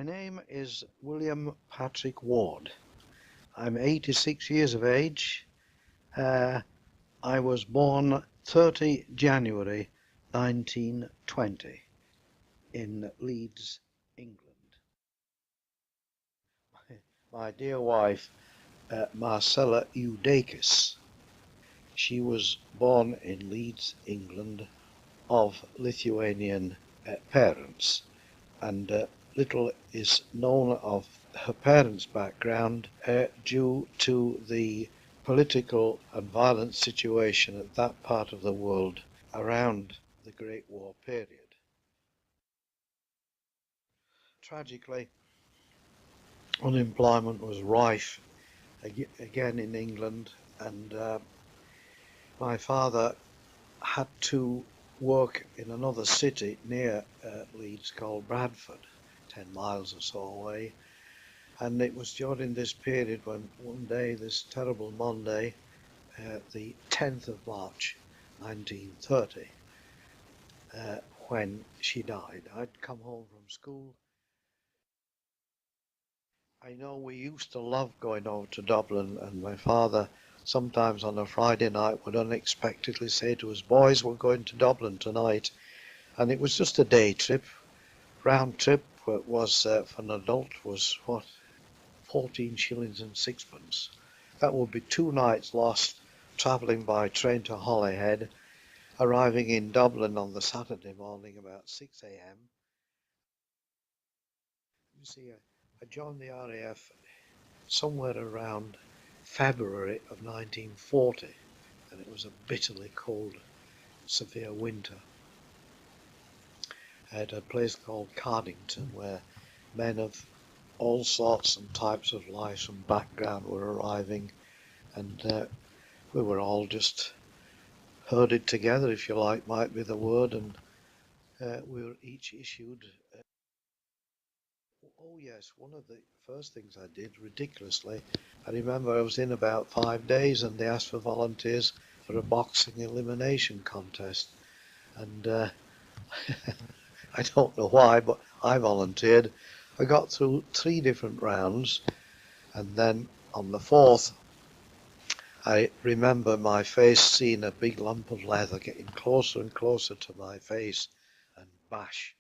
My name is William Patrick Ward. I'm 86 years of age. I was born 30 January 1920 in Leeds, England. My dear wife, Marcella Eudakis, she was born in Leeds, England, of Lithuanian parents, and little is known of her parents' background due to the political and violent situation at that part of the world around the Great War period. Tragically, unemployment was rife again in England, and my father had to work in another city near Leeds called Bradford, 10 miles or so away. And it was during this period when one day, this terrible Monday, the 10th of March 1930, when she died. I'd come home from school. I know we used to love going over to Dublin, and my father sometimes on a Friday night would unexpectedly say to us, "Boys, we're going to Dublin tonight." And it was just a day trip. Round trip was for an adult was what, 14 shillings and sixpence. That would be 2 nights lost travelling by train to Holyhead, arriving in Dublin on the Saturday morning about 6 a.m. You see, I joined the RAF somewhere around February of 1940, and it was a bitterly cold, severe winter. At a place called Cardington, where men of all sorts and types of life and background were arriving, and we were all just herded together, if you like, might be the word, and we were each issued. Oh yes, one of the first things I did, ridiculously, I remember I was in about 5 days, and they asked for volunteers for a boxing elimination contest, and I don't know why, but I volunteered. I got through 3 different rounds, and then on the 4th, I remember my face seeing a big lump of leather getting closer and closer to my face, and bash.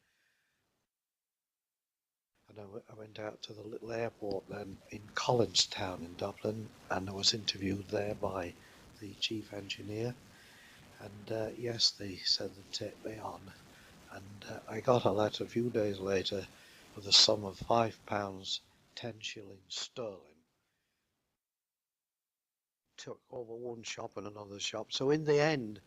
And I went out to the little airport then in Collinstown in Dublin, and I was interviewed there by the chief engineer. And yes, they said they'd take me on. And I got a letter a few days later with a sum of £5, 10 shillings sterling. Took over one shop and another shop. So in the end,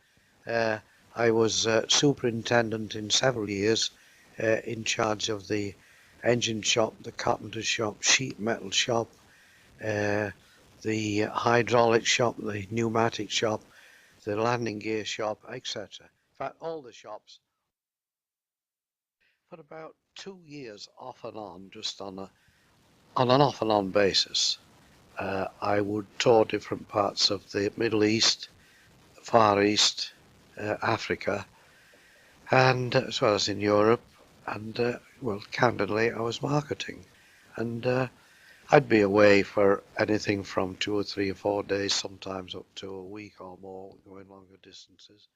I was superintendent in several years, in charge of the engine shop, the carpenter shop, sheet metal shop, the hydraulic shop, the pneumatic shop, the landing gear shop, etc. In fact, all the shops. For about 2 years, off and on, just on an off and on basis, I would tour different parts of the Middle East, Far East, Africa, and as well as in Europe. And well, candidly, I was marketing, and I'd be away for anything from 2 or 3 or 4 days, sometimes up to a week or more, going longer distances.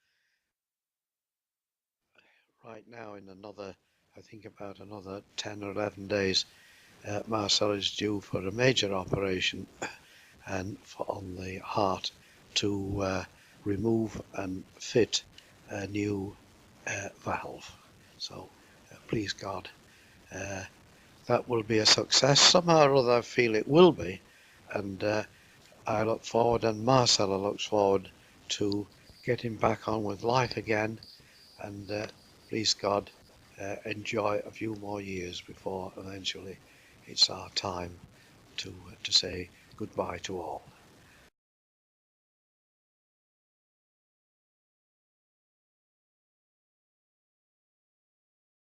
Right now, in another, I think about another 10 or 11 days, Marcel is due for a major operation and on the heart to remove and fit a new valve. So please God, that will be a success. Somehow or other I feel it will be, and I look forward, and Marcella looks forward to getting back on with life again, and please God, enjoy a few more years before eventually it's our time to say goodbye to all.